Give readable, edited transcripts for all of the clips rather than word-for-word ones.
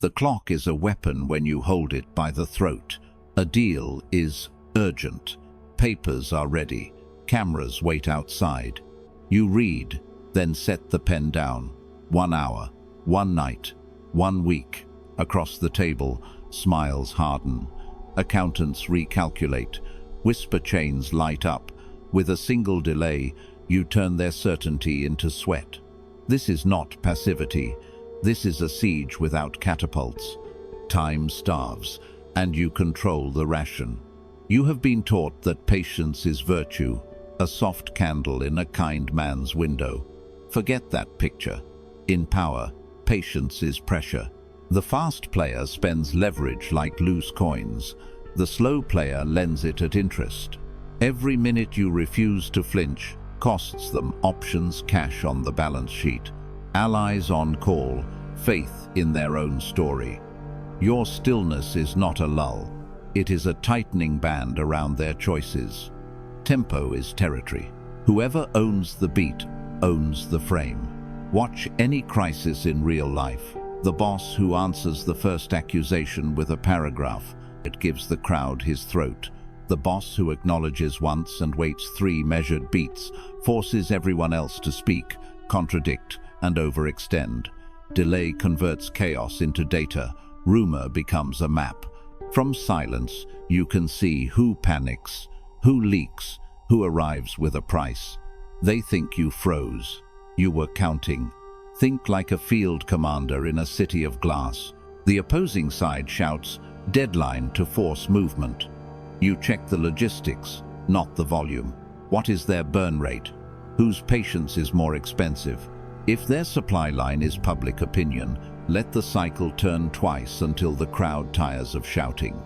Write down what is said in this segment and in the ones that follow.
The clock is a weapon when you hold it by the throat. A deal is urgent. Papers are ready. Cameras wait outside. You read, then set the pen down. 1 hour, 1 night, 1 week. Across the table, smiles harden. Accountants recalculate. Whisper chains light up. With a single delay, you turn their certainty into sweat. This is not passivity. This is a siege without catapults. Time starves, and you control the ration. You have been taught that patience is virtue, a soft candle in a kind man's window. Forget that picture. In power, patience is pressure. The fast player spends leverage like loose coins. The slow player lends it at interest. Every minute you refuse to flinch costs them options, cash on the balance sheet, allies on call, faith in their own story. Your stillness is not a lull. It is a tightening band around their choices. Tempo is territory. Whoever owns the beat owns the frame. Watch any crisis in real life. The boss who answers the first accusation with a paragraph, it gives the crowd his throat. The boss who acknowledges once and waits 3 measured beats forces everyone else to speak, contradict, and overextend. Delay converts chaos into data. Rumor becomes a map. From silence, you can see who panics, who leaks, who arrives with a price. They think you froze. You were counting. Think like a field commander in a city of glass. The opposing side shouts, "Deadline to force movement." You check the logistics, not the volume. What is their burn rate? Whose patience is more expensive? If their supply line is public opinion, let the cycle turn twice until the crowd tires of shouting.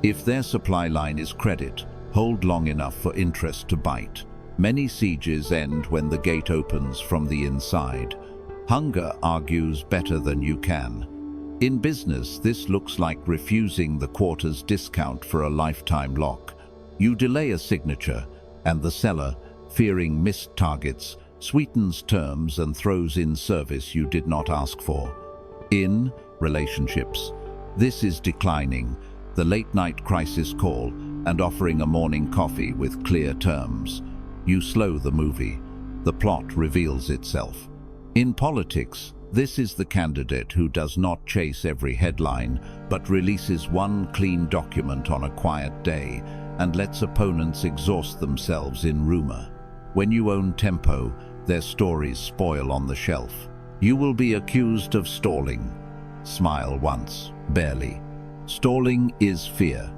If their supply line is credit, hold long enough for interest to bite. Many sieges end when the gate opens from the inside. Hunger argues better than you can. In business, this looks like refusing the quarter's discount for a lifetime lock. You delay a signature, and the seller, fearing missed targets, sweetens terms and throws in service you did not ask for. In relationships, this is declining, the late-night crisis call, and offering a morning coffee with clear terms. You slow the movie. The plot reveals itself. In politics, this is the candidate who does not chase every headline, but releases one clean document on a quiet day and lets opponents exhaust themselves in rumor. When you own tempo, their stories spoil on the shelf. You will be accused of stalling. Smile once, barely. Stalling is fear.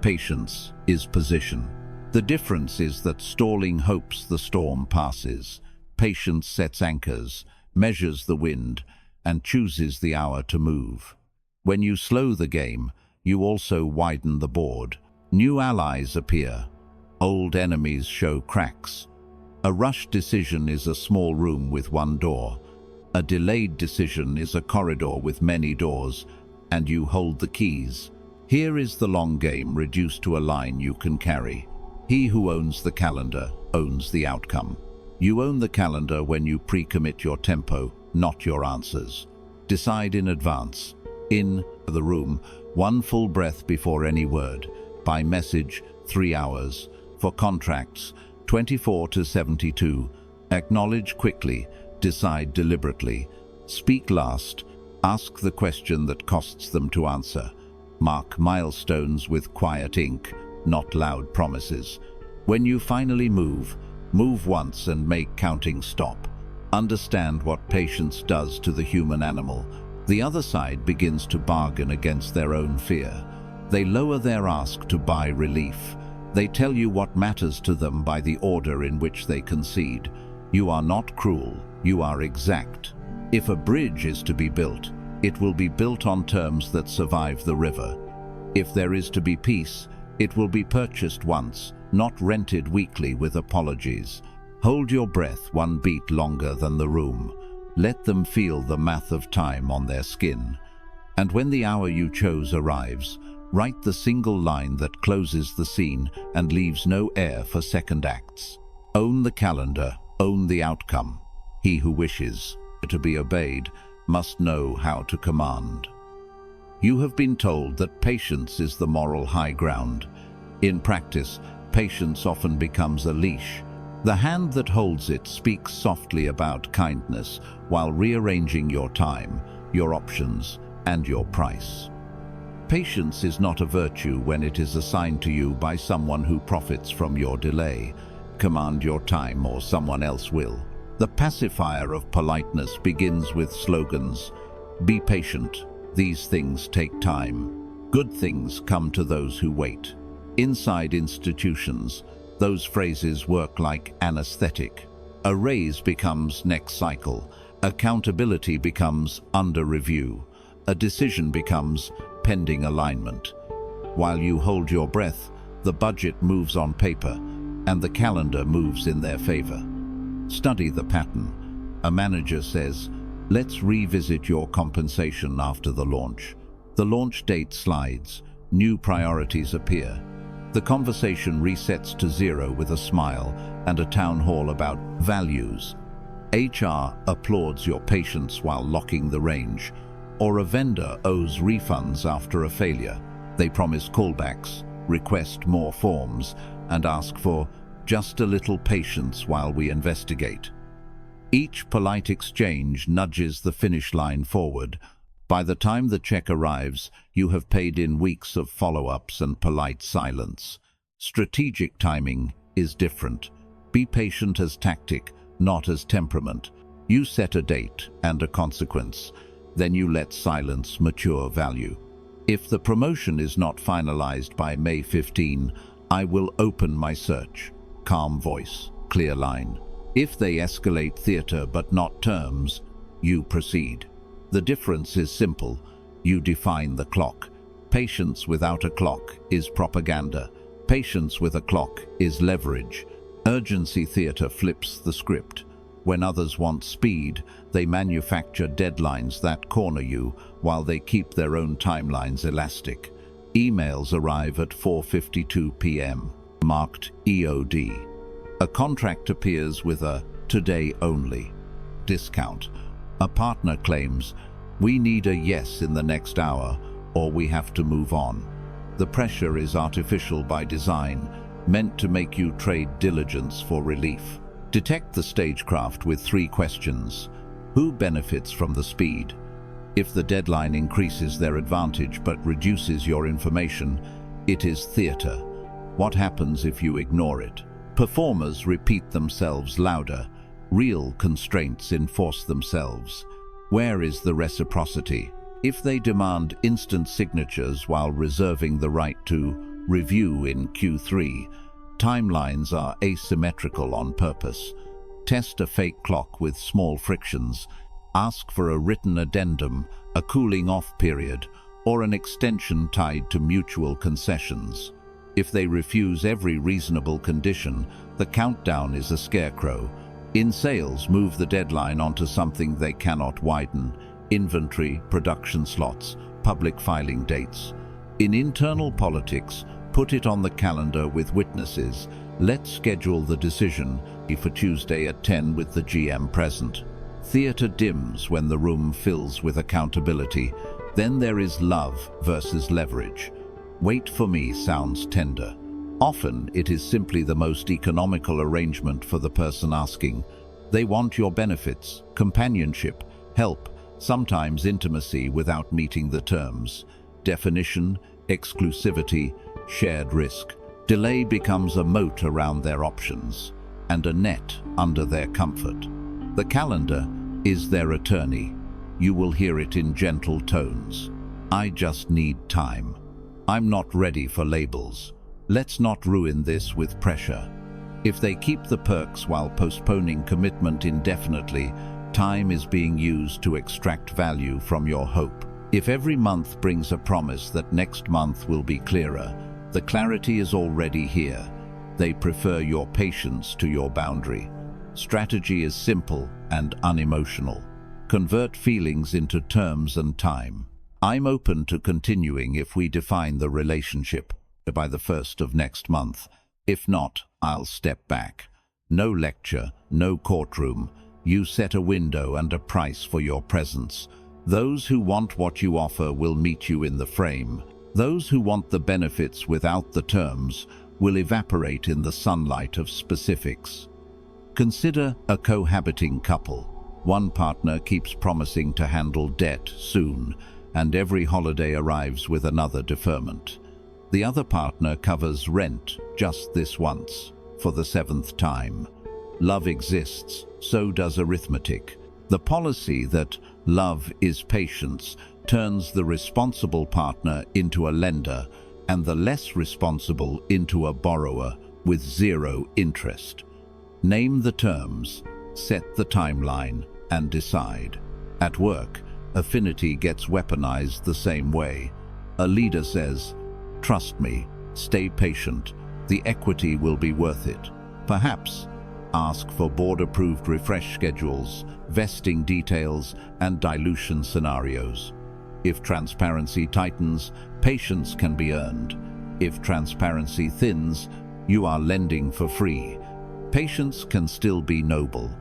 Patience is position. The difference is that stalling hopes the storm passes. Patience sets anchors, measures the wind, and chooses the hour to move. When you slow the game, you also widen the board. New allies appear. Old enemies show cracks. A rushed decision is a small room with one door. A delayed decision is a corridor with many doors, and you hold the keys. Here is the long game reduced to a line you can carry. He who owns the calendar owns the outcome. You own the calendar when you pre-commit your tempo, not your answers. Decide in advance. In the room, 1 full breath before any word. By message, 3 hours. For contracts, 24 to 72. Acknowledge quickly. Decide deliberately. Speak last. Ask the question that costs them to answer. Mark milestones with quiet ink, not loud promises. When you finally move once and make counting stop. Understand what patience does to the human animal. The other side begins to bargain against their own fear. They lower their ask to buy relief. They tell you what matters to them by the order in which they concede. You are not cruel, you are exact. If a bridge is to be built, it will be built on terms that survive the river. If there is to be peace, it will be purchased once, not rented weekly with apologies. Hold your breath 1 beat longer than the room. Let them feel the math of time on their skin. And when the hour you chose arrives, write the single line that closes the scene and leaves no air for second acts. Own the calendar, own the outcome. He who wishes to be obeyed must know how to command. You have been told that patience is the moral high ground. In practice, patience often becomes a leash. The hand that holds it speaks softly about kindness while rearranging your time, your options, and your price. Patience is not a virtue when it is assigned to you by someone who profits from your delay. Command your time or someone else will. The pacifier of politeness begins with slogans. Be patient. These things take time. Good things come to those who wait. Inside institutions, those phrases work like anesthetic. A raise becomes next cycle. Accountability becomes under review. A decision becomes pending alignment. While you hold your breath, the budget moves on paper, and the calendar moves in their favor. Study the pattern. A manager says, "Let's revisit your compensation after the launch." The launch date slides. New priorities appear. The conversation resets to zero with a smile and a town hall about values. HR applauds your patience while locking the range. Or a vendor owes refunds after a failure. They promise callbacks, request more forms, and ask for just a little patience while we investigate. Each polite exchange nudges the finish line forward. By the time the check arrives, you have paid in weeks of follow-ups and polite silence. Strategic timing is different. Be patient as tactic, not as temperament. You set a date and a consequence. Then you let silence mature value. If the promotion is not finalized by May 15, I will open my search. Calm voice, clear line. If they escalate theater but not terms, you proceed. The difference is simple. You define the clock. Patience without a clock is propaganda. Patience with a clock is leverage. Urgency theater flips the script. When others want speed, they manufacture deadlines that corner you while they keep their own timelines elastic. Emails arrive at 4:52 p.m., marked EOD. A contract appears with a "today only" discount. A partner claims, "We need a yes in the next hour, or we have to move on." The pressure is artificial by design, meant to make you trade diligence for relief. Detect the stagecraft with 3 questions. Who benefits from the speed? If the deadline increases their advantage but reduces your information, it is theater. What happens if you ignore it? Performers repeat themselves louder. Real constraints enforce themselves. Where is the reciprocity? If they demand instant signatures while reserving the right to review in Q3, timelines are asymmetrical on purpose. Test a fake clock with small frictions. Ask for a written addendum, a cooling off period, or an extension tied to mutual concessions. If they refuse every reasonable condition, the countdown is a scarecrow. In sales, move the deadline onto something they cannot widen. Inventory, production slots, public filing dates. In internal politics, put it on the calendar with witnesses. Let's schedule the decision for Tuesday at 10 with the GM present. Theater dims when the room fills with accountability. Then there is love versus leverage. Wait for me sounds tender. Often it is simply the most economical arrangement for the person asking. They want your benefits, companionship, help, sometimes intimacy without meeting the terms. Definition, exclusivity, shared risk. Delay becomes a moat around their options and a net under their comfort. The calendar is their attorney. You will hear it in gentle tones. I just need time. I'm not ready for labels. Let's not ruin this with pressure. If they keep the perks while postponing commitment indefinitely, time is being used to extract value from your hope. If every month brings a promise that next month will be clearer, the clarity is already here. They prefer your patience to your boundary. Strategy is simple and unemotional. Convert feelings into terms and time. I'm open to continuing if we define the relationship by the 1st of next month. If not, I'll step back. No lecture, no courtroom. You set a window and a price for your presence. Those who want what you offer will meet you in the frame. Those who want the benefits without the terms will evaporate in the sunlight of specifics. Consider a cohabiting couple. One partner keeps promising to handle debt soon, and every holiday arrives with another deferment. The other partner covers rent just this once, for the 7th time. Love exists, so does arithmetic. The policy that love is patience turns the responsible partner into a lender and the less responsible into a borrower with 0 interest. Name the terms, set the timeline, and decide. At work, affinity gets weaponized the same way. A leader says, "Trust me, stay patient, the equity will be worth it." Perhaps ask for board-approved refresh schedules, vesting details, and dilution scenarios. If transparency tightens, patience can be earned. If transparency thins, you are lending for free. Patience can still be noble.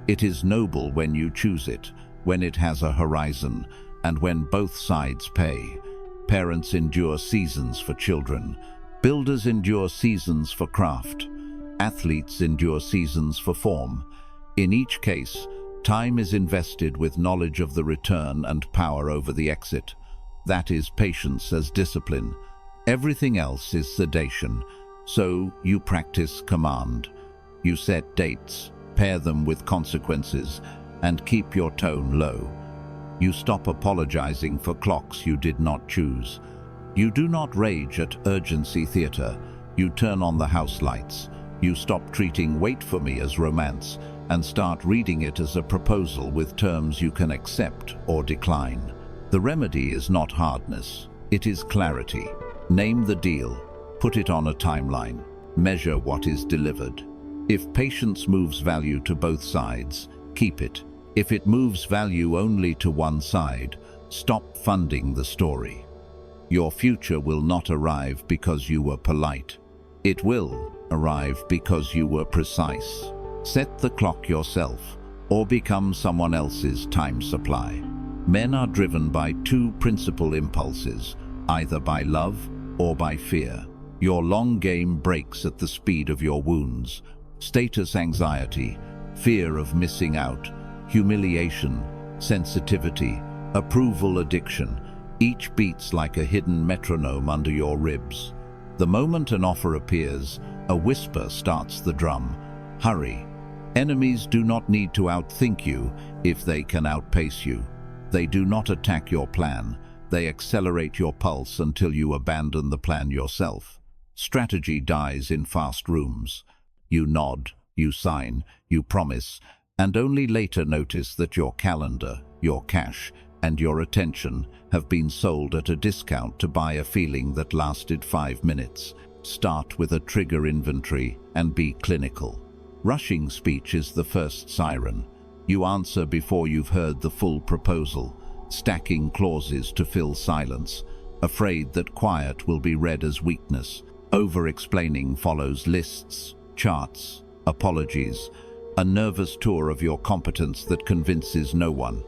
It is noble when you choose it, when it has a horizon, and when both sides pay. Parents endure seasons for children. Builders endure seasons for craft. Athletes endure seasons for form. In each case, time is invested with knowledge of the return and power over the exit. That is patience as discipline. Everything else is sedation. So you practice command. You set dates, pair them with consequences, and keep your tone low. You stop apologizing for clocks you did not choose. You do not rage at urgency theater. You turn on the house lights. You stop treating "wait for me" as romance and start reading it as a proposal with terms you can accept or decline. The remedy is not hardness, it is clarity. Name the deal, put it on a timeline, measure what is delivered. If patience moves value to both sides, keep it. If it moves value only to one side, stop funding the story. Your future will not arrive because you were polite. It will arrive because you were precise. Set the clock yourself, or become someone else's time supply. Men are driven by 2 principal impulses, either by love or by fear. Your long game breaks at the speed of your wounds. Status anxiety, fear of missing out, humiliation, sensitivity, approval addiction, each beats like a hidden metronome under your ribs. The moment an offer appears, a whisper starts the drum. Hurry. Enemies do not need to outthink you if they can outpace you. They do not attack your plan. They accelerate your pulse until you abandon the plan yourself. Strategy dies in fast rooms. You nod, you sign, you promise, and only later notice that your calendar, your cash, and your attention have been sold at a discount to buy a feeling that lasted 5 minutes. Start with a trigger inventory and be clinical. Rushing speech is the first siren. You answer before you've heard the full proposal, stacking clauses to fill silence, afraid that quiet will be read as weakness. Over-explaining follows lists, charts, apologies, a nervous tour of your competence that convinces no one.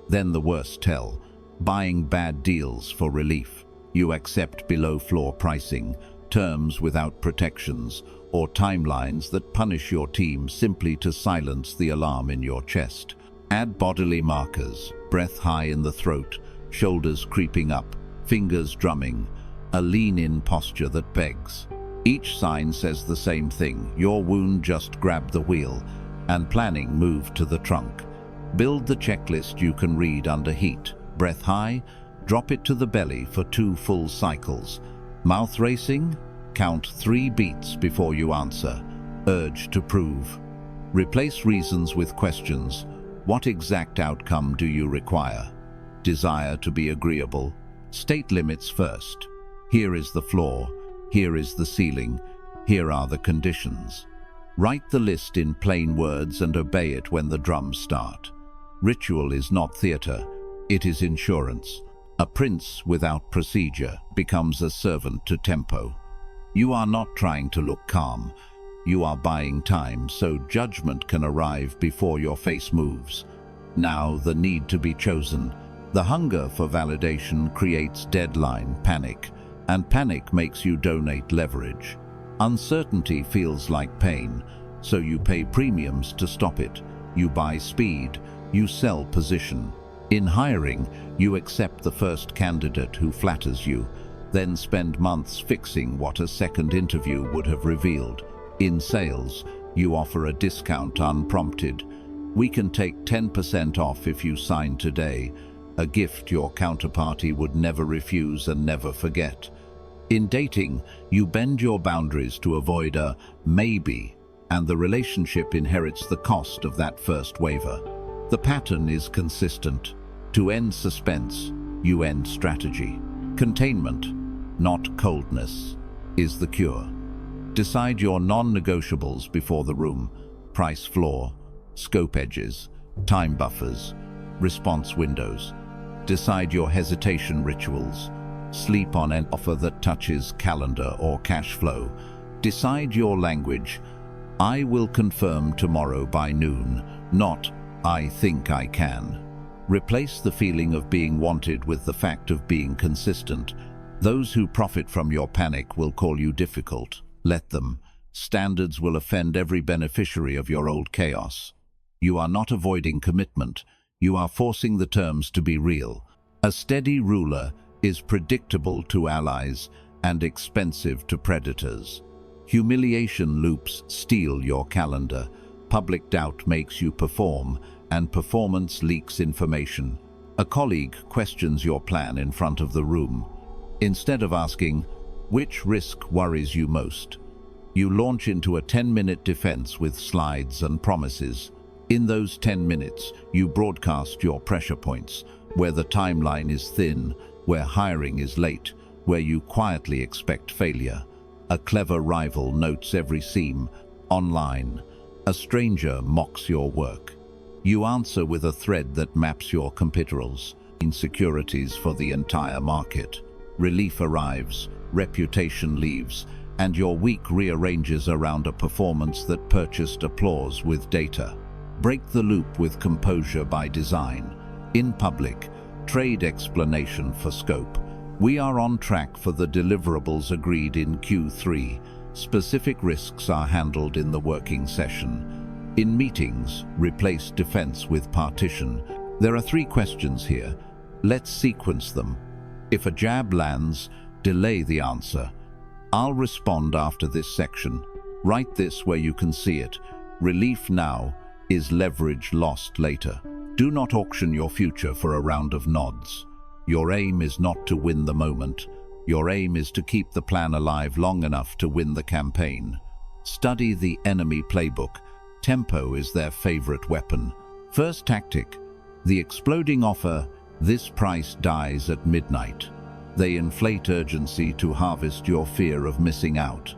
Then the worst tell, buying bad deals for relief. You accept below-floor pricing, terms without protections, or timelines that punish your team simply to silence the alarm in your chest. Add bodily markers, breath high in the throat, shoulders creeping up, fingers drumming, a lean-in posture that begs. Each sign says the same thing: your wound just grabbed the wheel, and planning moved to the trunk. Build the checklist you can read under heat. Breath high, drop it to the belly for 2 full cycles. Mouth racing? Count 3 beats before you answer. Urge to prove. Replace reasons with questions. What exact outcome do you require? Desire to be agreeable? State limits first. Here is the floor. Here is the ceiling. Here are the conditions. Write the list in plain words and obey it when the drums start. Ritual is not theater. It is insurance. A prince without procedure becomes a servant to tempo. You are not trying to look calm. You are buying time so judgment can arrive before your face moves. Now the need to be chosen. The hunger for validation creates deadline panic, and panic makes you donate leverage. Uncertainty feels like pain, so you pay premiums to stop it. You buy speed, you sell position. In hiring, you accept the first candidate who flatters you, then spend months fixing what a second interview would have revealed. In sales, you offer a discount unprompted. We can take 10% off if you sign today, a gift your counterparty would never refuse and never forget. In dating, you bend your boundaries to avoid a maybe, and the relationship inherits the cost of that first waiver. The pattern is consistent. To end suspense, you end strategy. Containment, not coldness, is the cure. Decide your non-negotiables before the room: price floor, scope edges, time buffers, response windows. Decide your hesitation rituals: sleep on an offer that touches calendar or cash flow. Decide your language: I will confirm tomorrow by noon, not I think I can. Replace the feeling of being wanted with the fact of being consistent. Those who profit from your panic will call you difficult. Let them. Standards will offend every beneficiary of your old chaos. You are not avoiding commitment. You are forcing the terms to be real. A steady ruler is predictable to allies and expensive to predators. Humiliation loops steal your calendar. Public doubt makes you perform, and performance leaks information. A colleague questions your plan in front of the room. Instead of asking, which risk worries you most? You launch into a 10-minute defense with slides and promises. In those 10 minutes, you broadcast your pressure points, where the timeline is thin, where hiring is late, where you quietly expect failure. A clever rival notes every seam. Online, a stranger mocks your work. You answer with a thread that maps your competitors. Insecurities for the entire market. Relief arrives, reputation leaves, and your week rearranges around a performance that purchased applause with data. Break the loop with composure by design. In public, trade explanation for scope. We are on track for the deliverables agreed in Q3. Specific risks are handled in the working session. In meetings, replace defense with partition. There are 3 questions here. Let's sequence them. If a jab lands, delay the answer. I'll respond after this section. Write this where you can see it. Relief now is leverage lost later. Do not auction your future for a round of nods. Your aim is not to win the moment. Your aim is to keep the plan alive long enough to win the campaign. Study the enemy playbook. Tempo is their favorite weapon. First tactic, the exploding offer: this price dies at midnight. They inflate urgency to harvest your fear of missing out.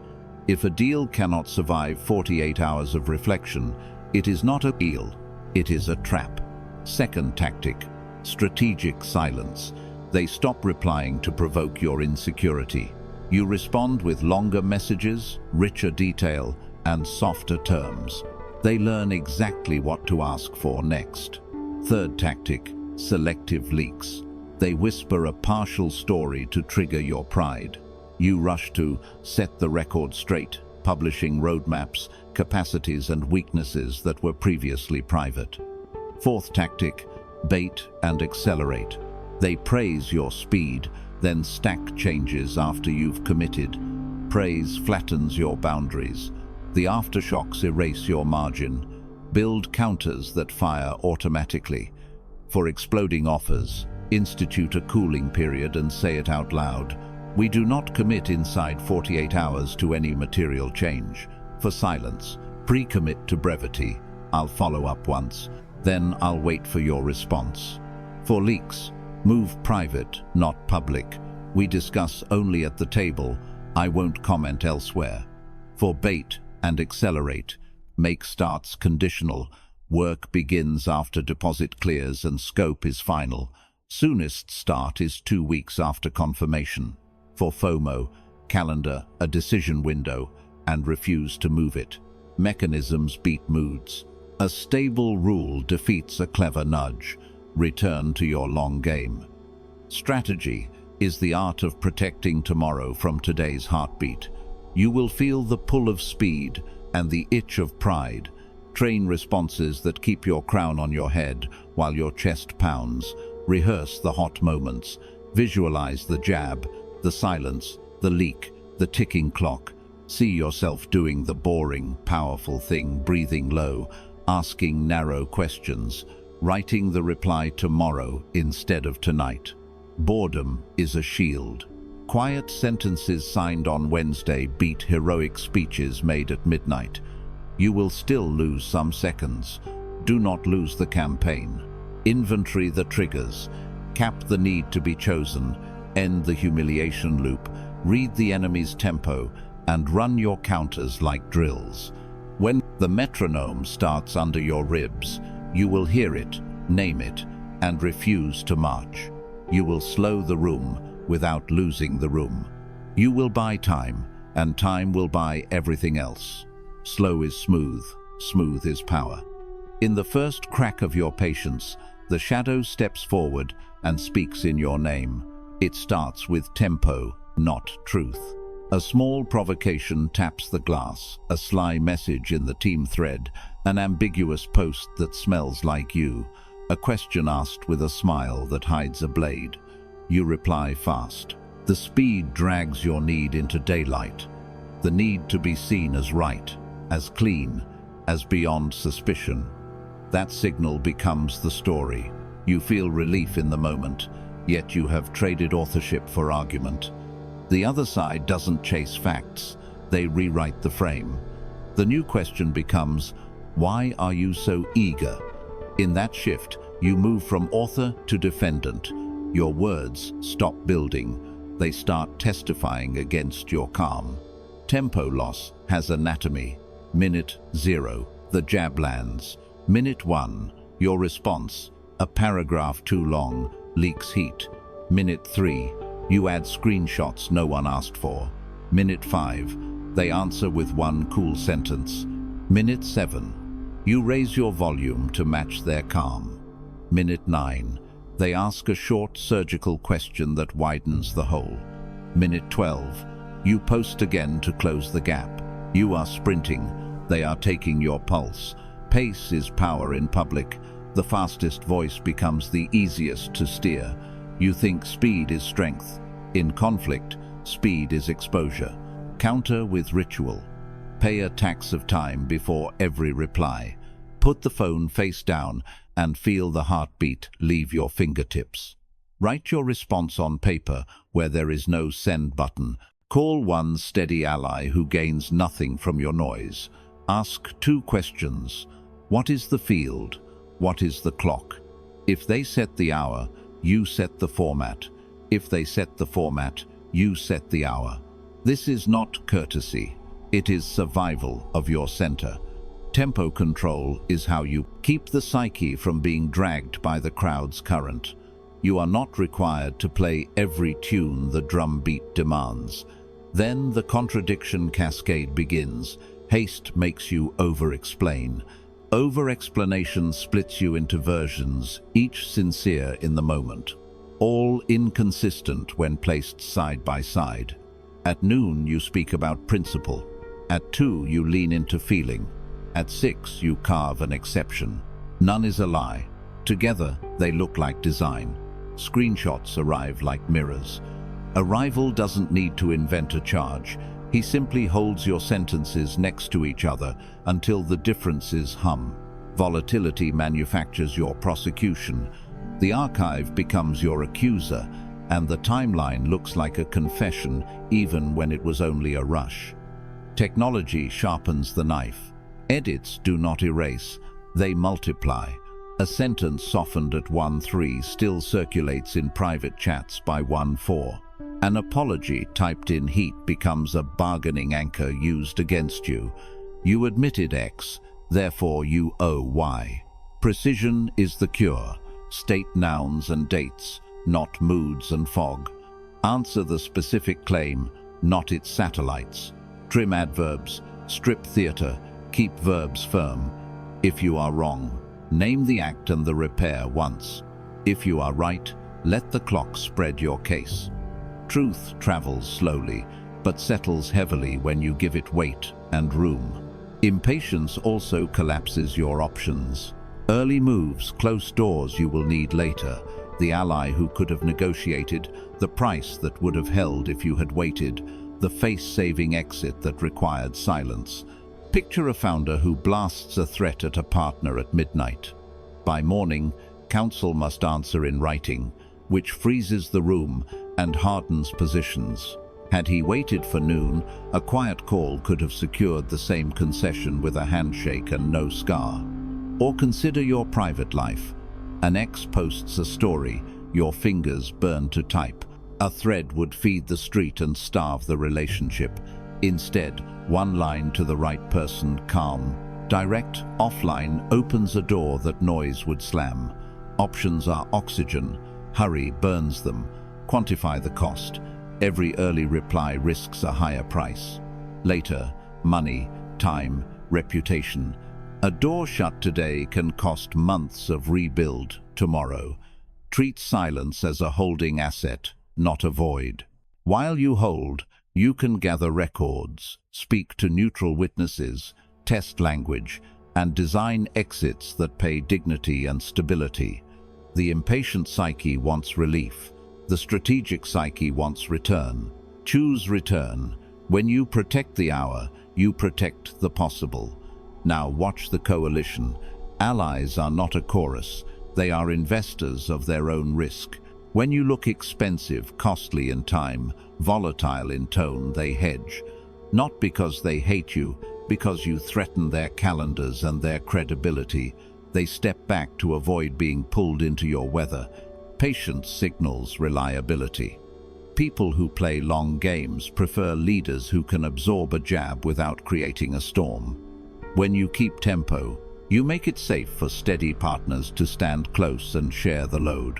If a deal cannot survive 48 hours of reflection, it is not a deal, it is a trap. Second tactic, strategic silence. They stop replying to provoke your insecurity. You respond with longer messages, richer detail, and softer terms. They learn exactly what to ask for next. Third tactic, selective leaks. They whisper a partial story to trigger your pride. You rush to set the record straight, publishing roadmaps, capacities, and weaknesses that were previously private. Fourth tactic, bait and accelerate. They praise your speed, then stack changes after you've committed. Praise flattens your boundaries. The aftershocks erase your margin. Build counters that fire automatically. For exploding offers, institute a cooling period and say it out loud. We do not commit inside 48 hours to any material change. For silence, pre-commit to brevity. I'll follow up once, then I'll wait for your response. For leaks, move private, not public. We discuss only at the table. I won't comment elsewhere. For bait and accelerate, make starts conditional. Work begins after deposit clears and scope is final. Soonest start is 2 weeks after confirmation. For FOMO, calendar a decision window and refuse to move it. Mechanisms beat moods. A stable rule defeats a clever nudge. return to your long game. Strategy is the art of protecting tomorrow from today's heartbeat. You will feel the pull of speed and the itch of pride. Train responses that keep your crown on your head while your chest pounds. Rehearse the hot moments. Visualize the jab, the silence, the leak, the ticking clock. See yourself doing the boring, powerful thing, breathing low, asking narrow questions, writing the reply tomorrow instead of tonight. Boredom is a shield. Quiet sentences signed on Wednesday beat heroic speeches made at midnight. You will still lose some seconds. Do not lose the campaign. Inventory the triggers. Cap the need to be chosen. End the humiliation loop. Read the enemy's tempo and run your counters like drills. When the metronome starts under your ribs, you will hear it, name it, and refuse to march. You will slow the room without losing the room. You will buy time, and time will buy everything else. Slow is smooth, smooth is power. In the first crack of your patience, the shadow steps forward and speaks in your name. It starts with tempo, not truth. A small provocation taps the glass, a sly message in the team thread, an ambiguous post that smells like you, a question asked with a smile that hides a blade. You reply fast. The speed drags your need into daylight. The need to be seen as right, as clean, as beyond suspicion. That signal becomes the story. You feel relief in the moment, yet you have traded authorship for argument. The other side doesn't chase facts, they rewrite the frame. The new question becomes, why are you so eager? In that shift, you move from author to defendant. Your words stop building, they start testifying against your calm. Tempo loss has anatomy. Minute 0, the jab lands. Minute 1, your response, a paragraph too long, leaks heat. Minute 3, you add screenshots no one asked for. Minute 5, they answer with one cool sentence. Minute 7, you raise your volume to match their calm. Minute 9, they ask a short surgical question that widens the hole. Minute 12, you post again to close the gap. You are sprinting, they are taking your pulse. Pace is power in public. The fastest voice becomes the easiest to steer. You think speed is strength. In conflict, speed is exposure. Counter with ritual. Pay a tax of time before every reply. Put the phone face down and feel the heartbeat leave your fingertips. Write your response on paper where there is no send button. Call one steady ally who gains nothing from your noise. Ask 2 questions. What is the field? What is the clock? If they set the hour, you set the format. If they set the format, you set the hour. This is not courtesy. It is survival of your center. Tempo control is how you keep the psyche from being dragged by the crowd's current. You are not required to play every tune the drum beat demands. Then the contradiction cascade begins. Haste makes you over-explain. Over-explanation splits you into versions, each sincere in the moment. All inconsistent when placed side by side. At noon you speak about principle. At 2 you lean into feeling. At 6 you carve an exception. None is a lie. Together they look like design. Screenshots arrive like mirrors. A rival doesn't need to invent a charge. He simply holds your sentences next to each other until the differences hum. Volatility manufactures your prosecution. The archive becomes your accuser, and the timeline looks like a confession even when it was only a rush. Technology sharpens the knife. Edits do not erase, they multiply. A sentence softened at 1.3 still circulates in private chats by 1.4. An apology typed in heat becomes a bargaining anchor used against you. You admitted X, therefore you owe Y. Precision is the cure. State nouns and dates, not moods and fog. Answer the specific claim, not its satellites. Trim adverbs, strip theatre, keep verbs firm. If you are wrong, name the act and the repair once. If you are right, let the clock spread your case. Truth travels slowly, but settles heavily when you give it weight and room. Impatience also collapses your options. Early moves close doors you will need later, the ally who could have negotiated, the price that would have held if you had waited, the face-saving exit that required silence. Picture a founder who blasts a threat at a partner at midnight. By morning, counsel must answer in writing, which freezes the room and hardens positions. Had he waited for noon, a quiet call could have secured the same concession with a handshake and no scar. Or consider your private life. An ex posts a story, your fingers burn to type. A thread would feed the street and starve the relationship. Instead, one line to the right person, calm, direct, offline, opens a door that noise would slam. Options are oxygen. Hurry burns them. Quantify the cost. Every early reply risks a higher price. Later, money, time, reputation. A door shut today can cost months of rebuild tomorrow. Treat silence as a holding asset, not a void. While you hold, you can gather records, speak to neutral witnesses, test language, and design exits that pay dignity and stability. The impatient psyche wants relief. The strategic psyche wants return. Choose return. When you protect the hour, you protect the possible. Now watch the coalition. Allies are not a chorus. They are investors of their own risk. When you look expensive, costly in time, volatile in tone, they hedge. Not because they hate you, because you threaten their calendars and their credibility. They step back to avoid being pulled into your weather. Patience signals reliability. People who play long games prefer leaders who can absorb a jab without creating a storm. When you keep tempo, you make it safe for steady partners to stand close and share the load.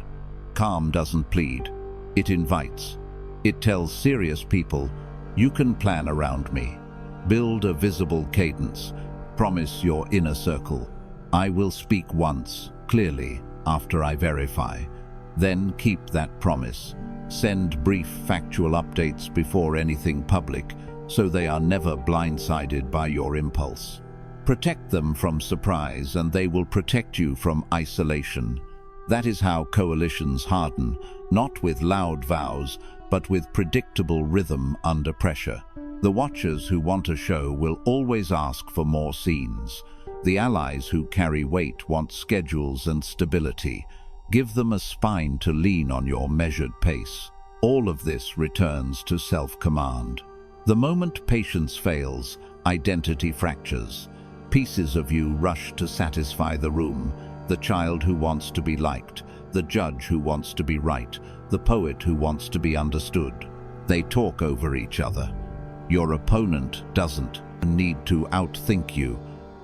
Calm doesn't plead, it invites. It tells serious people, you can plan around me. Build a visible cadence. Promise your inner circle. I will speak once, clearly, after I verify. Then keep that promise. Send brief factual updates before anything public, so they are never blindsided by your impulse. Protect them from surprise, and they will protect you from isolation. That is how coalitions harden, not with loud vows, but with predictable rhythm under pressure. The watchers who want a show will always ask for more scenes. The allies who carry weight want schedules and stability. Give them a spine to lean on your measured pace. All of this returns to self-command. The moment patience fails, identity fractures. Pieces of you rush to satisfy the room. The child who wants to be liked, the judge who wants to be right, the poet who wants to be understood. They talk over each other. Your opponent doesn't need to outthink you.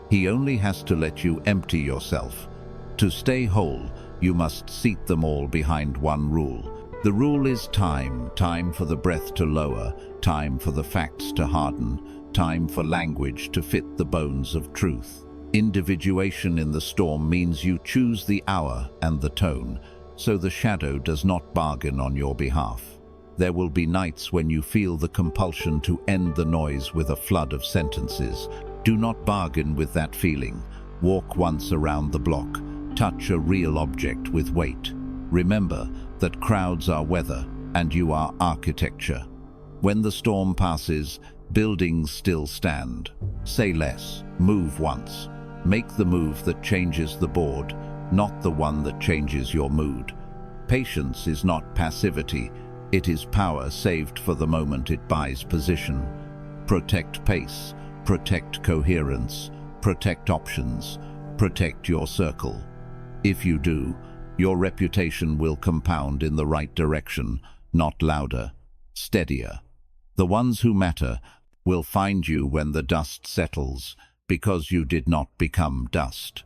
He only has to let you empty yourself. To stay whole, you must seat them all behind one rule. The rule is time, time for the breath to lower, time for the facts to harden, time for language to fit the bones of truth. Individuation in the storm means you choose the hour and the tone, so the shadow does not bargain on your behalf. There will be nights when you feel the compulsion to end the noise with a flood of sentences. Do not bargain with that feeling. Walk once around the block. Touch a real object with weight. Remember that crowds are weather and you are architecture. When the storm passes, buildings still stand. Say less, move once. Make the move that changes the board, not the one that changes your mood. Patience is not passivity, it is power saved for the moment it buys position. Protect pace, protect coherence, protect options, protect your circle. If you do, your reputation will compound in the right direction, not louder, steadier. The ones who matter will find you when the dust settles, because you did not become dust.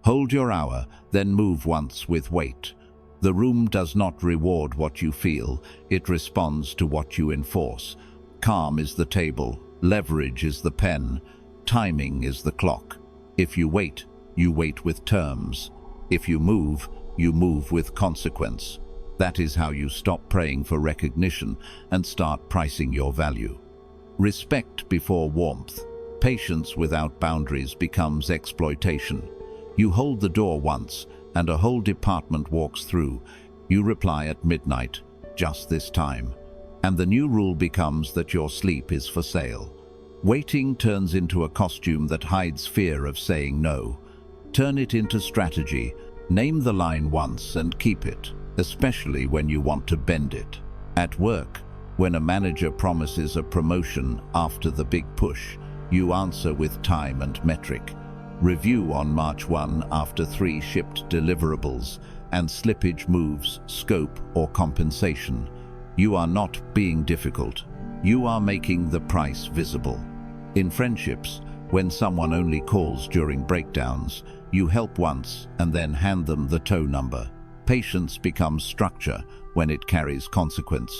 Hold your hour, then move once with weight. The room does not reward what you feel, it responds to what you enforce. Calm is the table, leverage is the pen, timing is the clock. If you wait with terms. If you move, you move with consequence. That is how you stop praying for recognition and start pricing your value. Respect before warmth. Patience without boundaries becomes exploitation. You hold the door once, and a whole department walks through. You reply at midnight, just this time. And the new rule becomes that your sleep is for sale. Waiting turns into a costume that hides fear of saying no. Turn it into strategy. Name the line once and keep it, especially when you want to bend it. At work, when a manager promises a promotion after the big push, you answer with time and metric. Review on March 1 after 3 shipped deliverables, and slippage moves, scope, or compensation. You are not being difficult. You are making the price visible. In friendships, when someone only calls during breakdowns, you help once and then hand them the tow number. Patience becomes structure when it carries consequence.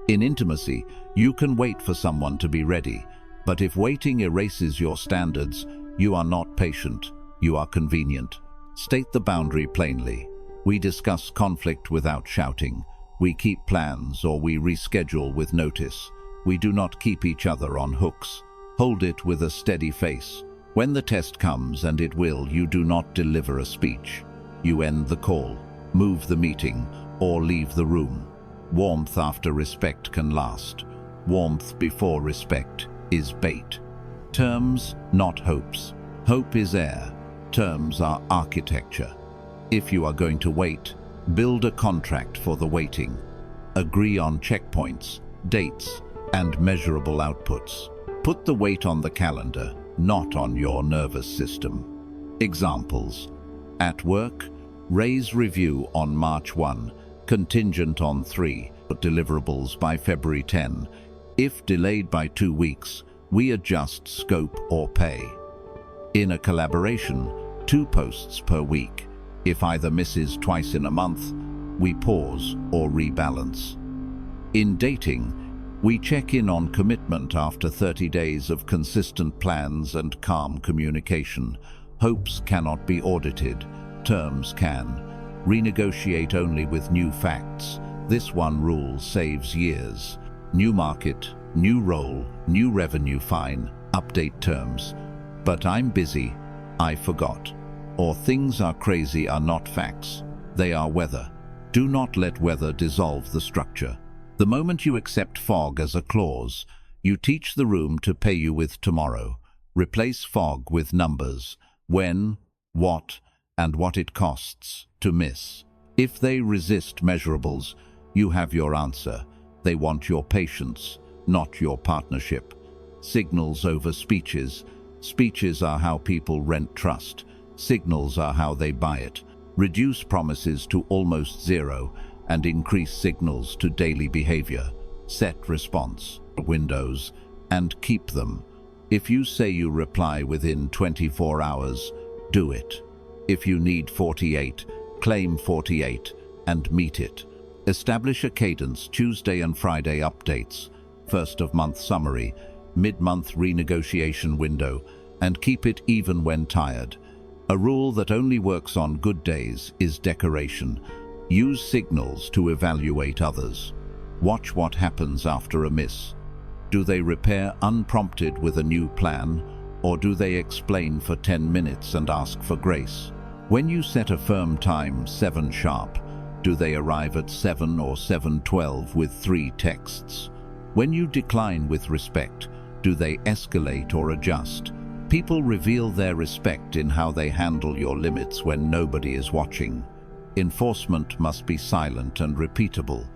In intimacy, you can wait for someone to be ready, but if waiting erases your standards, you are not patient, you are convenient. State the boundary plainly. We discuss conflict without shouting. We keep plans or we reschedule with notice. We do not keep each other on hooks. Hold it with a steady face. When the test comes, and it will, you do not deliver a speech. You end the call, move the meeting, or leave the room. Warmth after respect can last. Warmth before respect is bait. Terms, not hopes. Hope is air. Terms are architecture. If you are going to wait, build a contract for the waiting. Agree on checkpoints, dates, and measurable outputs. Put the wait on the calendar, not on your nervous system. Examples. At work, raise review on March 1, contingent on 3 deliverables by February 10. If delayed by 2 weeks, we adjust scope or pay. In a collaboration, 2 posts per week. If either misses twice in a month, we pause or rebalance. In dating, we check in on commitment after 30 days of consistent plans and calm communication. Hopes cannot be audited, terms can. Renegotiate only with new facts. This one rule saves years. New market, new role, new revenue, fine, update terms. But I'm busy, I forgot. Or things are crazy are not facts, they are weather. Do not let weather dissolve the structure. The moment you accept fog as a clause, you teach the room to pay you with tomorrow. Replace fog with numbers, when, what, and what it costs to miss. If they resist measurables, you have your answer. They want your patience, not your partnership. Signals over speeches. Speeches are how people rent trust. Signals are how they buy it. Reduce promises to almost zero and increase signals to daily behavior. Set response windows and keep them. If you say you reply within 24 hours, do it. If you need 48, claim 48 and meet it. Establish a cadence: Tuesday and Friday updates, first of month summary, mid-month renegotiation window, and keep it even when tired. A rule that only works on good days is decoration. Use signals to evaluate others. Watch what happens after a miss. Do they repair unprompted with a new plan, or do they explain for 10 minutes and ask for grace? When you set a firm time, 7 sharp, do they arrive at 7 or 7:12 with 3 texts? When you decline with respect, do they escalate or adjust? People reveal their respect in how they handle your limits when nobody is watching. Enforcement must be silent and repeatable.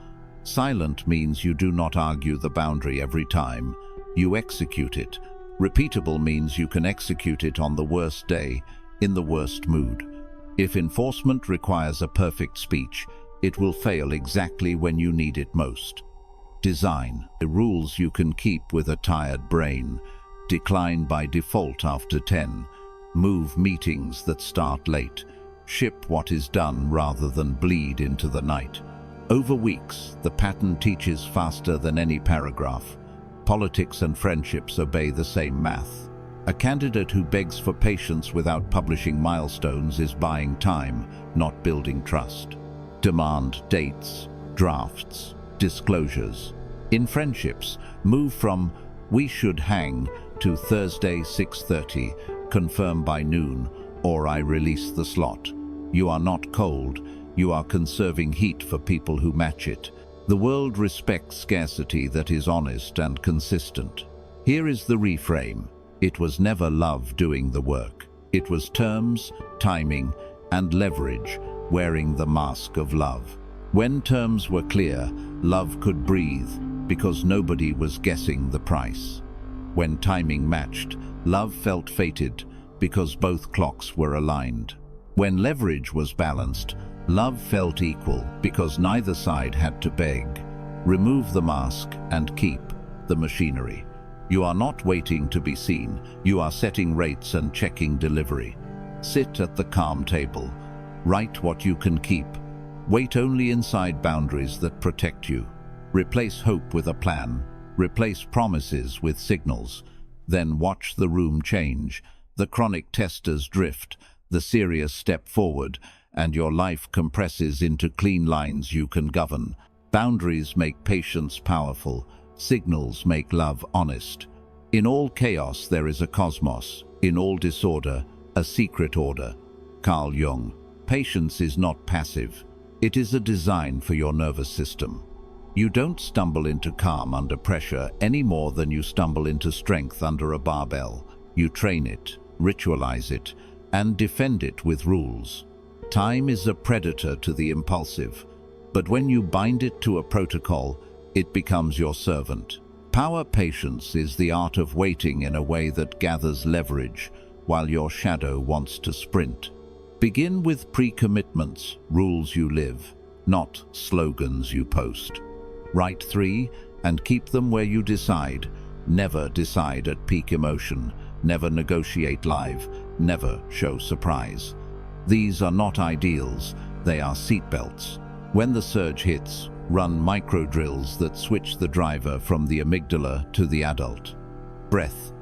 Silent means you do not argue the boundary every time. You execute it. Repeatable means you can execute it on the worst day, in the worst mood. If enforcement requires a perfect speech, it will fail exactly when you need it most. Design the rules you can keep with a tired brain. Decline by default after 10. Move meetings that start late. Ship what is done rather than bleed into the night. Over weeks, the pattern teaches faster than any paragraph. Politics and friendships obey the same math. A candidate who begs for patience without publishing milestones is buying time, not building trust. Demand dates, drafts, disclosures. In friendships, move from "we should hang" to "Thursday 6:30, confirm by noon, or I release the slot." You are not cold, you are conserving heat for people who match it. The world respects scarcity that is honest and consistent. Here is the reframe. It was never love doing the work. It was terms, timing, and leverage wearing the mask of love. When terms were clear, love could breathe because nobody was guessing the price. When timing matched, love felt fated because both clocks were aligned. When leverage was balanced, love felt equal because neither side had to beg. Remove the mask and keep the machinery. You are not waiting to be seen, you are setting rates and checking delivery. Sit at the calm table. Write what you can keep. Wait only inside boundaries that protect you. Replace hope with a plan. Replace promises with signals. Then watch the room change. The chronic testers drift, the serious step forward, and your life compresses into clean lines you can govern. Boundaries make patience powerful. Signals make love honest. In all chaos there is a cosmos. In all disorder, a secret order. Carl Jung. Patience is not passive. It is a design for your nervous system. You don't stumble into calm under pressure any more than you stumble into strength under a barbell. You train it, ritualize it, and defend it with rules. Time is a predator to the impulsive, but when you bind it to a protocol, it becomes your servant. Power patience is the art of waiting in a way that gathers leverage while your shadow wants to sprint. Begin with pre-commitments, rules you live, not slogans you post. Write 3 and keep them where you decide. Never decide at peak emotion. Never negotiate live. Never show surprise. These are not ideals, they are seatbelts. When the surge hits, run micro-drills that switch the driver from the amygdala to the adult. Breath.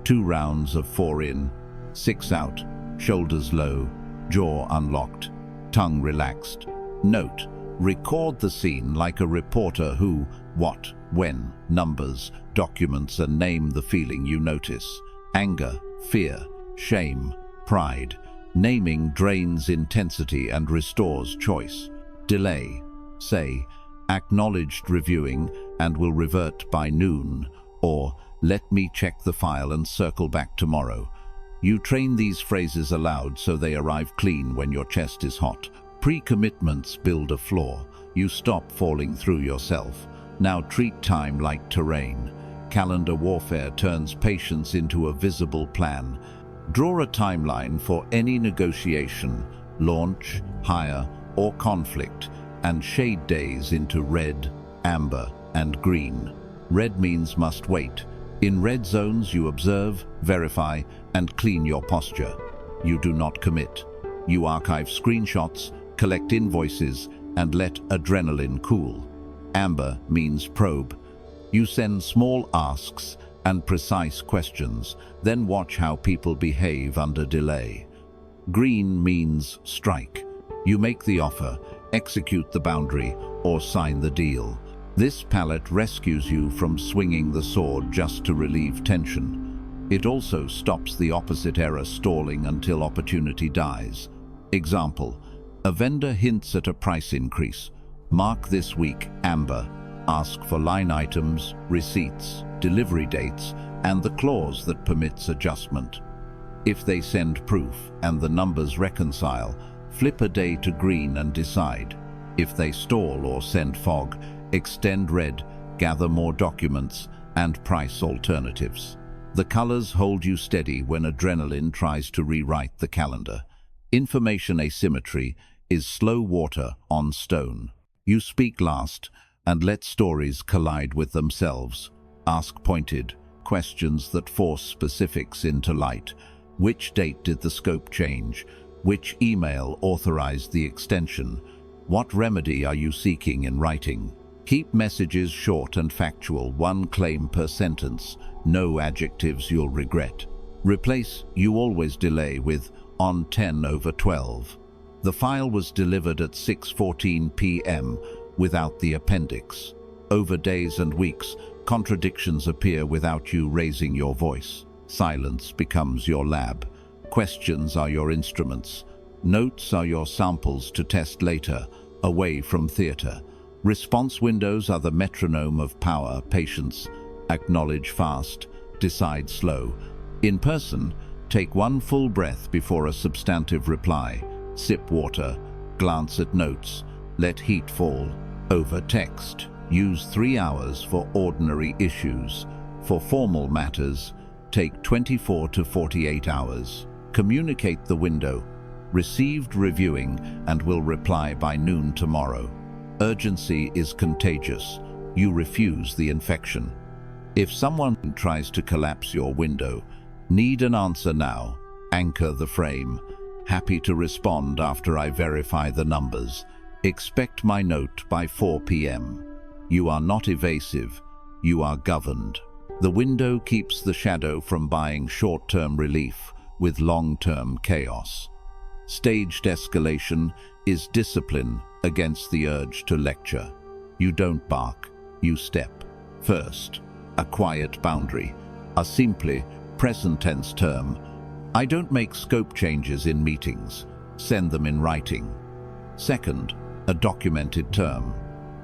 2 rounds of 4 in, 6 out, shoulders low, jaw unlocked, tongue relaxed. Note, record the scene like a reporter who, what, when, numbers, documents, and name the feeling you notice. Anger, fear, shame, pride. Naming drains intensity and restores choice. Delay. Say, acknowledged reviewing and will revert by noon, or let me check the file and circle back tomorrow. You train these phrases aloud so they arrive clean when your chest is hot. Pre-commitments build a floor. You stop falling through yourself. Now treat time like terrain. Calendar warfare turns patience into a visible plan. Draw a timeline for any negotiation, launch, hire, or conflict, and shade days into red, amber, and green. Red means must wait. In red zones you observe, verify, and clean your posture. You do not commit. You archive screenshots, collect invoices, and let adrenaline cool. Amber means probe. You send small asks and precise questions, then watch how people behave under delay. Green means strike. You make the offer, execute the boundary, or sign the deal. This palette rescues you from swinging the sword just to relieve tension. It also stops the opposite error stalling until opportunity dies. Example, a vendor hints at a price increase. Mark this week amber. Ask for line items, receipts, delivery dates, and the clause that permits adjustment. If they send proof and the numbers reconcile, flip a day to green and decide. If they stall or send fog, extend red, gather more documents, and price alternatives. The colors hold you steady when adrenaline tries to rewrite the calendar. Information asymmetry is slow water on stone. You speak last and let stories collide with themselves. Ask pointed questions that force specifics into light. Which date did the scope change? Which email authorized the extension? What remedy are you seeking in writing? Keep messages short and factual, 1 claim per sentence. No adjectives you'll regret. Replace "you always delay" with "on 10/12. The file was delivered at 6:14 p.m. without the appendix. Over days and weeks, contradictions appear without you raising your voice. Silence becomes your lab. Questions are your instruments. Notes are your samples to test later, away from theatre. Response windows are the metronome of power, patience. Acknowledge fast, decide slow. In person, take one full breath before a substantive reply. Sip water, glance at notes, let heat fall. Over text, use 3 hours for ordinary issues. For formal matters, take 24 to 48 hours. Communicate the window. Received reviewing and will reply by noon tomorrow. Urgency is contagious. You refuse the infection. If someone tries to collapse your window, need an answer now. Anchor the frame. Happy to respond after I verify the numbers. Expect my note by 4 p.m. You are not evasive. You are governed. The window keeps the shadow from buying short-term relief with long-term chaos. Staged escalation is discipline against the urge to lecture. You don't bark, you step. First, a quiet boundary, a simply present tense term. I don't make scope changes in meetings. Send them in writing. Second, a documented term.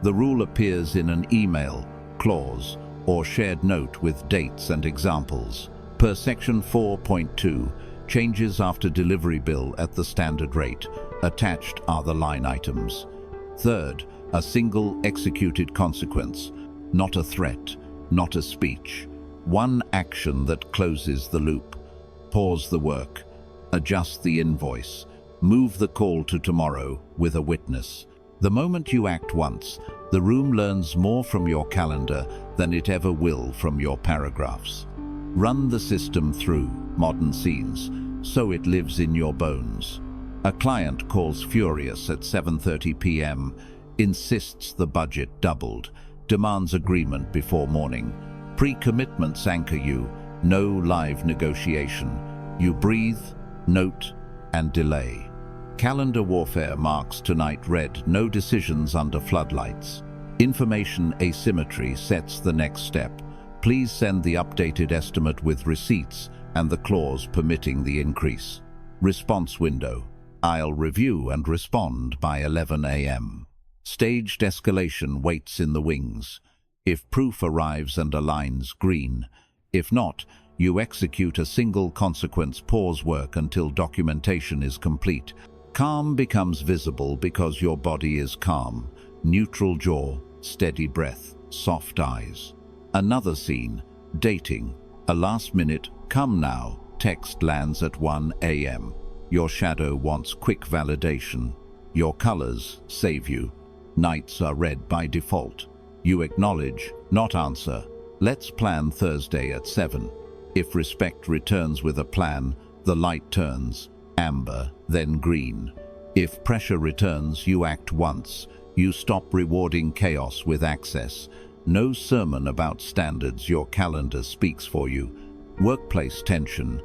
The rule appears in an email, clause, or shared note with dates and examples. Per section 4.2, changes after delivery bill at the standard rate. Attached are the line items. Third, a single executed consequence, not a threat, not a speech. One action that closes the loop. Pause the work, adjust the invoice, move the call to tomorrow with a witness. The moment you act once, the room learns more from your calendar than it ever will from your paragraphs. Run the system through modern scenes, so it lives in your bones. A client calls furious at 7:30 p.m., insists the budget doubled, demands agreement before morning. Pre-commitments anchor you, no live negotiation. You breathe, note, and delay. Calendar warfare marks tonight red, no decisions under floodlights. Information asymmetry sets the next step. Please send the updated estimate with receipts and the clause permitting the increase. Response window. I'll review and respond by 11 a.m. Staged escalation waits in the wings. If proof arrives and aligns, green. If not, you execute a single consequence pause work until documentation is complete. Calm becomes visible because your body is calm. Neutral jaw, steady breath, soft eyes. Another scene, dating. A last-minute, come now, text lands at 1 a.m. Your shadow wants quick validation. Your colors save you. Nights are red by default. You acknowledge, not answer. Let's plan Thursday at 7. If respect returns with a plan, the light turns amber, then green. If pressure returns, you act once. You stop rewarding chaos with access. No sermon about standards, your calendar speaks for you. Workplace tension.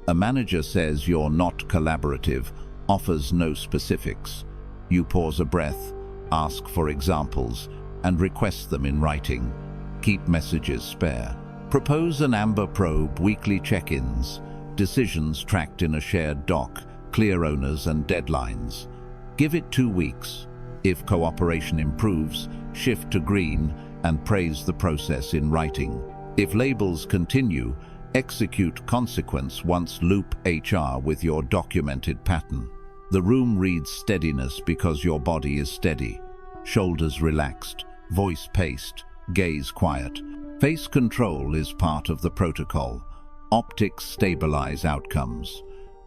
A manager says you're not collaborative, offers no specifics. You pause a breath, ask for examples, and request them in writing. Keep messages spare. Propose an amber probe, weekly check-ins, decisions tracked in a shared doc, clear owners and deadlines. Give it 2 weeks. If cooperation improves, shift to green and praise the process in writing. If labels continue, execute consequence once loop HR with your documented pattern. The room reads steadiness because your body is steady. Shoulders relaxed, voice paced, gaze quiet. Face control is part of the protocol. Optics stabilize outcomes.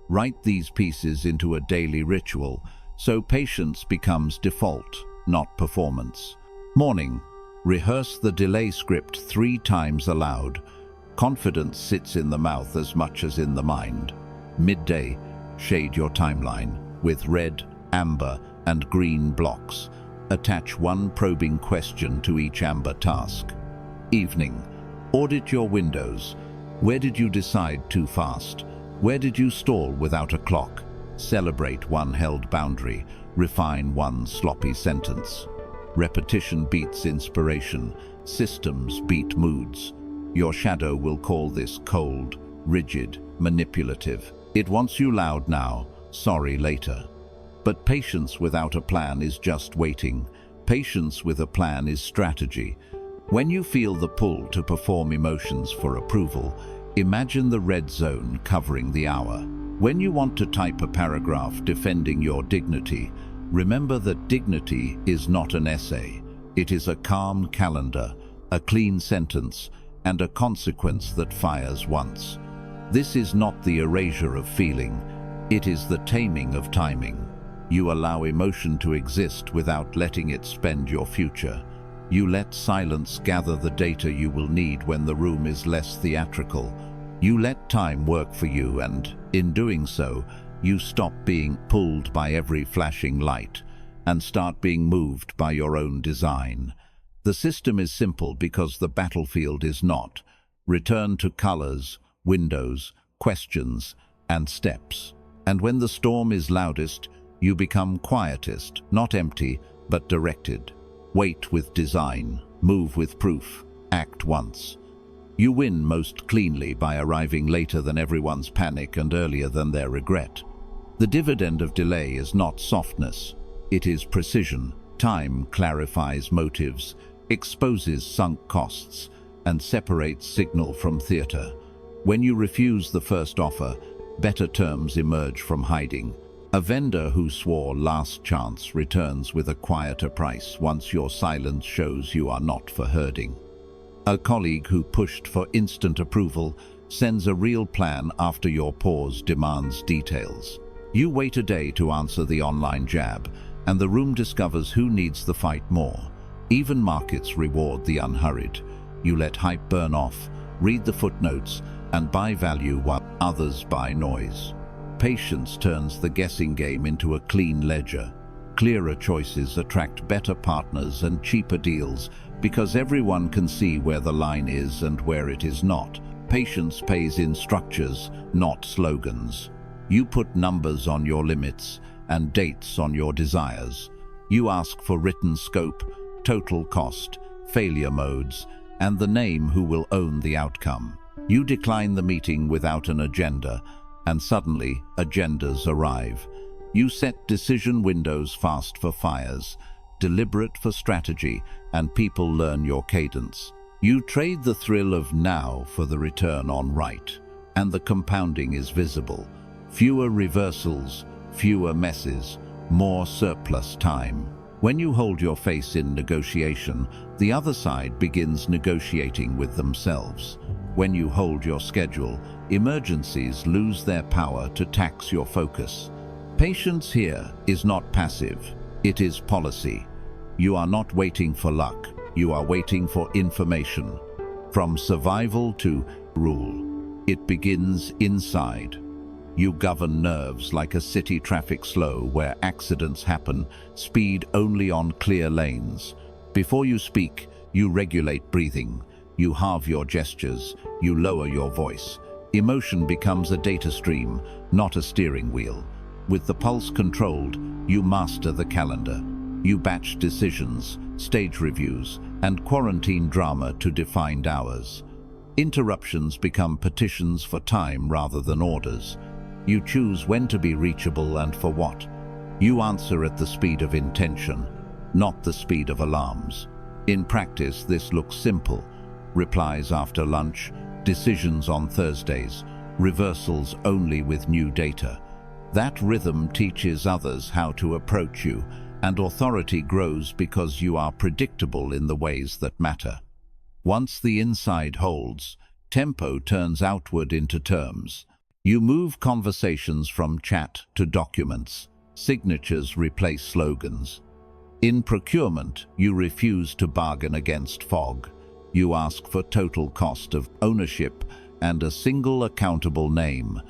Write these pieces into a daily ritual, so patience becomes default, not performance. Morning. Rehearse the delay script 3 times aloud. Confidence sits in the mouth as much as in the mind. Midday. Shade your timeline with red, amber, and green blocks. Attach 1 probing question to each amber task. Evening. Audit your windows. Where did you decide too fast? Where did you stall without a clock? Celebrate one held boundary, refine one sloppy sentence. Repetition beats inspiration, systems beat moods. Your shadow will call this cold, rigid, manipulative. It wants you loud now, sorry later. But patience without a plan is just waiting. Patience with a plan is strategy. When you feel the pull to perform emotions for approval, imagine the red zone covering the hour. When you want to type a paragraph defending your dignity, remember that dignity is not an essay. It is a calm calendar, a clean sentence, and a consequence that fires once. This is not the erasure of feeling, it is the taming of timing. You allow emotion to exist without letting it spend your future. You let silence gather the data you will need when the room is less theatrical. You let time work for you, and in doing so, you stop being pulled by every flashing light and start being moved by your own design. The system is simple because the battlefield is not. Return to colors, windows, questions, and steps. And when the storm is loudest, you become quietest, not empty, but directed. Wait with design, move with proof, act once. You win most cleanly by arriving later than everyone's panic and earlier than their regret. The dividend of delay is not softness, it is precision. Time clarifies motives, exposes sunk costs, and separates signal from theater. When you refuse the first offer, better terms emerge from hiding. A vendor who swore last chance returns with a quieter price once your silence shows you are not for herding. A colleague who pushed for instant approval sends a real plan after your pause demands details. You wait a day to answer the online jab, and the room discovers who needs the fight more. Even markets reward the unhurried. You let hype burn off, read the footnotes, and buy value while others buy noise. Patience turns the guessing game into a clean ledger. Clearer choices attract better partners and cheaper deals because everyone can see where the line is and where it is not. Patience pays in structures, not slogans. You put numbers on your limits and dates on your desires. You ask for written scope, total cost, failure modes, and the name who will own the outcome. You decline the meeting without an agenda, and suddenly agendas arrive. You set decision windows fast for fires, deliberate for strategy, and people learn your cadence. You trade the thrill of now for the return on right, and the compounding is visible. Fewer reversals, fewer messes, more surplus time. When you hold your face in negotiation, the other side begins negotiating with themselves. When you hold your schedule, emergencies lose their power to tax your focus. Patience here is not passive, it is policy. You are not waiting for luck, you are waiting for information. From survival to rule, it begins inside. You govern nerves like a city traffic slow where accidents happen, speed only on clear lanes. Before you speak, you regulate breathing. You halve your gestures, you lower your voice. Emotion becomes a data stream, not a steering wheel. With the pulse controlled, you master the calendar. You batch decisions, stage reviews, and quarantine drama to defined hours. Interruptions become petitions for time rather than orders. You choose when to be reachable and for what. You answer at the speed of intention, not the speed of alarms. In practice, this looks simple. Replies after lunch, decisions on Thursdays, reversals only with new data. That rhythm teaches others how to approach you, and authority grows because you are predictable in the ways that matter. Once the inside holds, tempo turns outward into terms. You move conversations from chat to documents. Signatures replace slogans. In procurement, you refuse to bargain against fog. You ask for total cost of ownership and a single accountable name.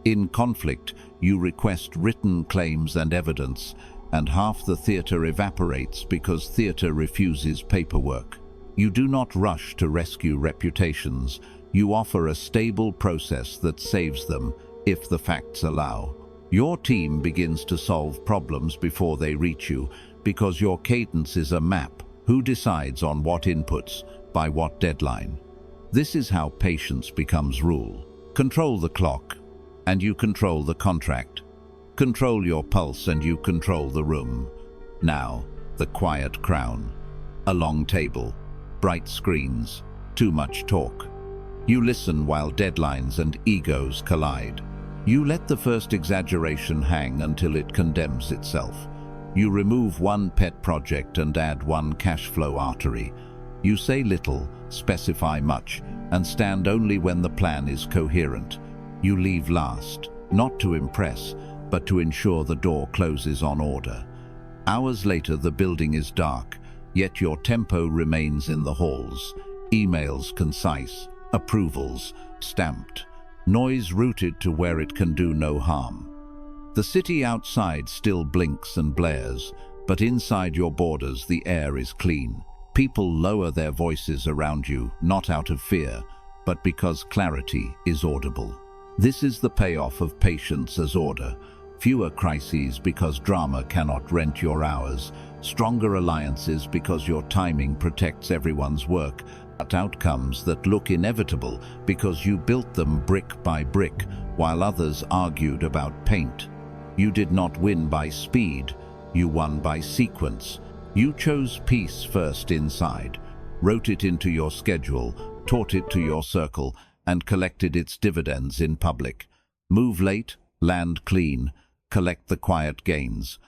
In conflict, you request written claims and evidence, and half the theater evaporates because theater refuses paperwork. You do not rush to rescue reputations. You offer a stable process that saves them, if the facts allow. Your team begins to solve problems before they reach you, because your cadence is a map. Who decides on what inputs, by what deadline? This is how patience becomes rule. Control the clock, and you control the contract. Control your pulse, and you control the room. Now, the quiet crown. A long table, bright screens, too much talk. You listen while deadlines and egos collide. You let the first exaggeration hang until it condemns itself. You remove one pet project and add one cash flow artery. You say little, specify much, and stand only when the plan is coherent. You leave last, not to impress, but to ensure the door closes on order. Hours later, the building is dark, yet your tempo remains in the halls. Emails concise, approvals stamped, noise routed to where it can do no harm. The city outside still blinks and blares, but inside your borders the air is clean. People lower their voices around you, not out of fear, but because clarity is audible. This is the payoff of patience as order. Fewer crises because drama cannot rent your hours. Stronger alliances because your timing protects everyone's work. But outcomes that look inevitable because you built them brick by brick, while others argued about paint. You did not win by speed, you won by sequence. You chose peace first inside, wrote it into your schedule, taught it to your circle, and collected its dividends in public. Move late, land clean, collect the quiet gains.